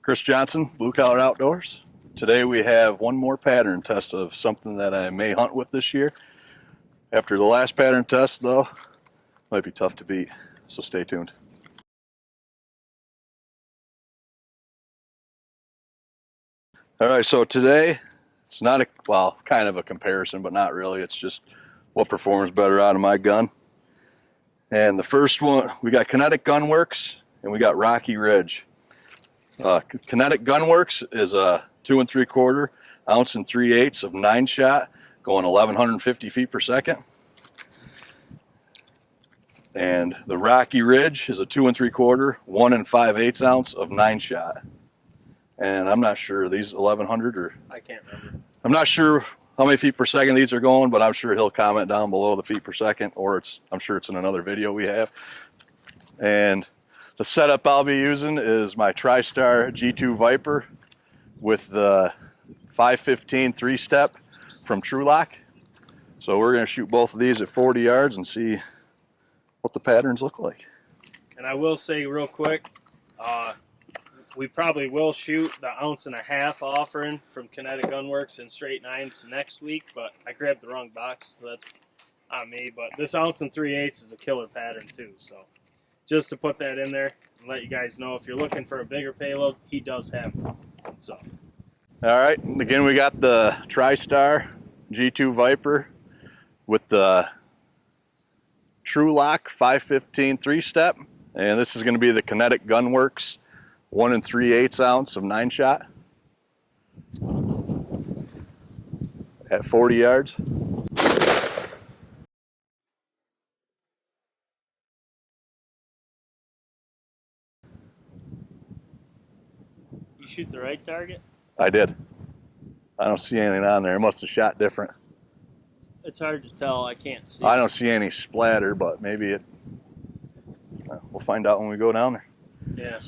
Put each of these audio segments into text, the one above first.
Chris Johnson, Blue Collar Outdoors. Today we have one more pattern test of something that I may hunt with this year. After the last pattern test though, might be tough to beat, so stay tuned. Alright, so today it's not kind of a comparison, but not really. It's just what performs better out of my gun. And the first one, we got Kinetic Gunwerks and we got Rocky Ridge. Kinetic Gunwerks is a 2 3/4 ounce and 3/8 of 9-shot, going 1150 feet per second. And the Rocky Ridge is a 2 3/4 1 5/8 ounce of 9-shot. And I'm not sure these 1100 or I can't remember. I'm not sure how many feet per second these are going, but I'm sure he'll comment down below the feet per second, or I'm sure it's in another video we have. And the setup I'll be using is my TriStar G2 Viper with the 515 3-step from Trulock. So we're going to shoot both of these at 40 yards and see what the patterns look like. And I will say real quick, we probably will shoot the 1.5 ounce offering from Kinetic Gunwerks in straight 9s next week, but I grabbed the wrong box, so that's on me. But this 1 3/8 ounce is a killer pattern too, so just to put that in there and let you guys know, if you're looking for a bigger payload, he does have one. So, all right, again we got the TriStar G2 Viper with the Trulock 515 3-step, and this is going to be the Kinetic Gunwerks 1 3/8 ounce of 9-shot at 40 yards. you shoot the right target? I did. I don't see anything on there. It must have shot different. It's hard to tell. I can't see. I don't see any splatter, but maybe it. We'll find out when we go down there. Yeah.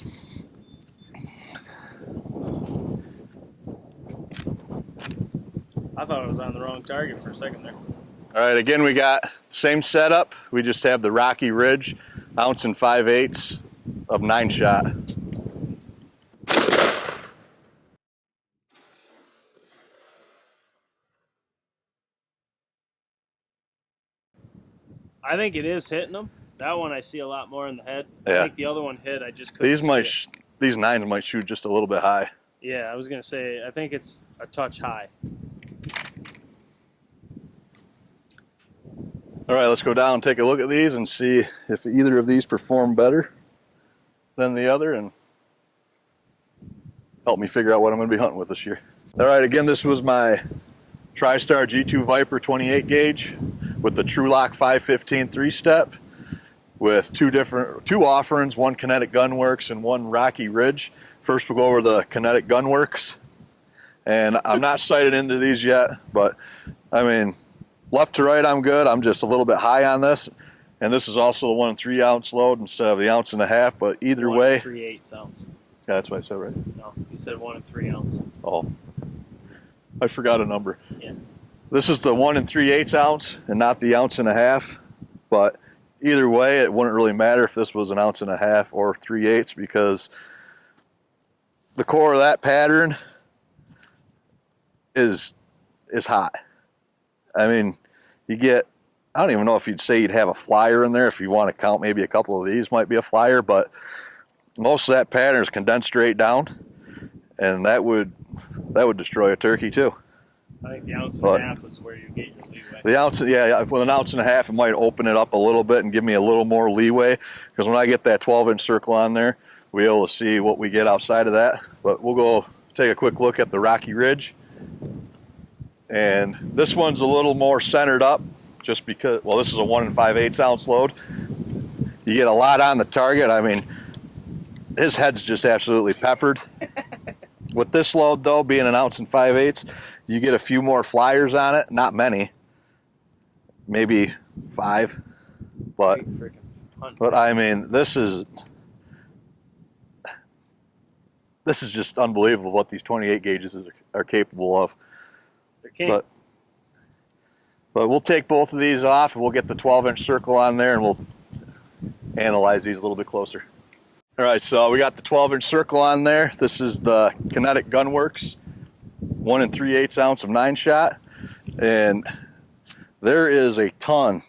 I thought I was on the wrong target for a second there. All right, again we got same setup. We just have the Rocky Ridge 1 5/8 ounce of 9-shot. I think it is hitting them. That one I see a lot more in the head. Yeah. I think the other one hit. I just couldn't see it. These 9s might shoot just a little bit high. Yeah, I was gonna say I think it's a touch high. All right, let's go down and take a look at these and see if either of these perform better than the other and help me figure out what I'm going to be hunting with this year. All right, again, this was my TriStar G2 Viper 28 gauge with the Trulock 515 3-step with two offerings, one Kinetic Gunwerks and one Rocky Ridge. First we'll go over the Kinetic Gunwerks, and I'm not sighted into these yet, but I mean, left to right I'm good. I'm just a little bit high on this, and this is also the 1 3 ounce load instead of the 1.5 ounce, but either 1 way. 3/8 ounce. Yeah, that's what I said, right? No, you said 1 3 ounce. Oh, I forgot a number. Yeah. This is the 1 3/8 ounce and not the 1.5 ounce, but either way it wouldn't really matter if this was an 1.5 ounce or 3/8, because the core of that pattern is hot. I mean, you get, I don't even know if you'd say you'd have a flyer in there. If you want to count, maybe a couple of these might be a flyer, but most of that pattern is condensed straight down, and that would destroy a turkey too. I think the 1.5 ounce is where you get your leeway. The ounce, yeah, with an 1.5 ounce, it might open it up a little bit and give me a little more leeway, because when I get that 12-inch circle on there, we'll be able to see what we get outside of that. But we'll go take a quick look at the Rocky Ridge. And this one's a little more centered up, just because, well, this is a 1 5/8 ounce load. You get a lot on the target. I mean, his head's just absolutely peppered. With this load though, being an 1 5/8 ounce, you get a few more flyers on it. Not many, maybe 5, but I mean, this is just unbelievable what these 28 gauges are capable of. But we'll take both of these off and we'll get the 12-inch circle on there and we'll analyze these a little bit closer. All right, so we got the 12-inch circle on there. This is the Kinetic Gunwerks 1 3/8 ounce of 9-shot, and there is a ton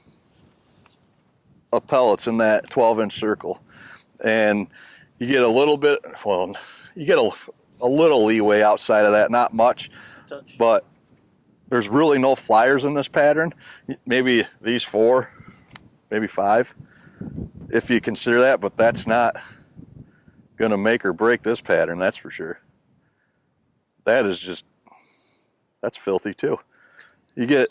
of pellets in that 12-inch circle, and you get a little bit, well, you get a little leeway outside of that, not much, Touch. but there's really no flyers in this pattern. Maybe these 4, maybe 5, if you consider that, but that's not gonna make or break this pattern, that's for sure. That is just, that's filthy too. You get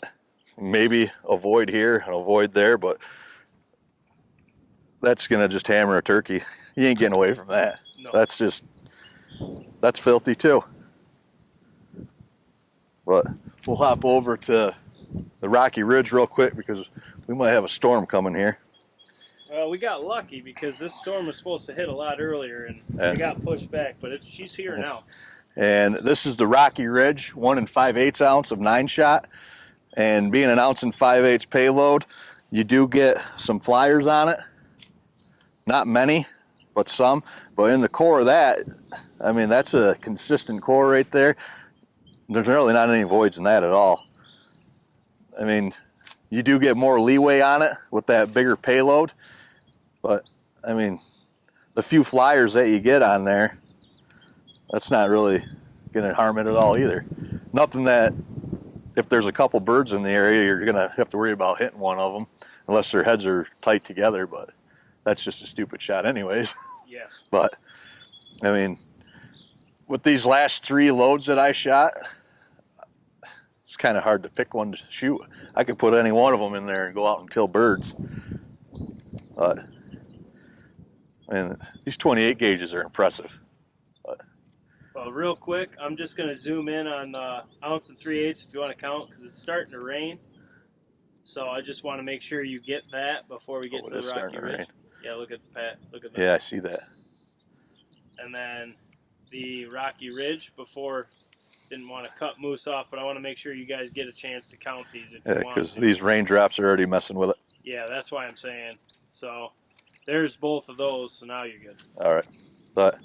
maybe a void here and a void there, but that's gonna just hammer a turkey. You ain't getting away from that. No. That's filthy too. But we'll hop over to the Rocky Ridge real quick because we might have a storm coming here. Well, we got lucky because this storm was supposed to hit a lot earlier and it got pushed back, but she's here now. And this is the Rocky Ridge 1 5/8 ounce of 9-shot. And being an 1 5/8 payload, you do get some flyers on it. Not many, but some. But in the core of that, I mean, that's a consistent core right there. There's really not any voids in that at all. I mean, you do get more leeway on it with that bigger payload. But, I mean, the few flyers that you get on there, that's not really going to harm it at all either. Nothing that, if there's a couple birds in the area, you're going to have to worry about hitting one of them, unless their heads are tight together, but that's just a stupid shot anyways. Yes. But, I mean, with these last 3 loads that I shot, it's kind of hard to pick one to shoot. I could put any one of them in there and go out and kill birds. But, and these 28 gauges are impressive. But, well, real quick, I'm just going to zoom in on 1 3/8 if you want to count because it's starting to rain. So I just want to make sure you get that before we get to the Rocky Ridge. Rain. Yeah, look at the pat. Look at that. Yeah, I see that. And then the Rocky Ridge before. Didn't want to cut moose off, but I want to make sure you guys get a chance to count these if you want. Because these raindrops are already messing with it. Yeah, that's why I'm saying. So there's both of those, so now you're good. All right, but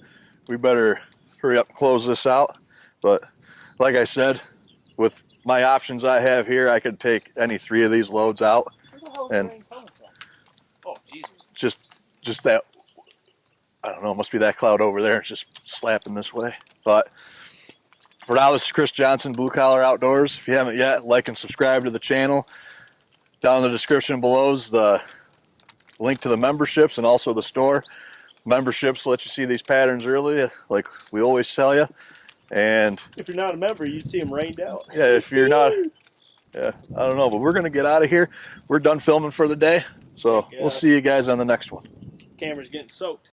we better hurry up and close this out. But like I said, with my options I have here, I could take any 3 of these loads out. Where the hell is And the rain coming from? Oh, Jesus. Just that, I don't know, it must be that cloud over there. It's just slapping this way. But for now, this is Chris Johnson, Blue Collar Outdoors. If you haven't yet, like and subscribe to the channel. Down in the description below is the link to the memberships and also the store. Memberships let you see these patterns early, like we always tell you. And If you're not a member, you'd see them rained out. yeah, if you're not, yeah, I don't know, but we're going to get out of here. We're done filming for the day. So we'll see you guys on the next one. Camera's getting soaked.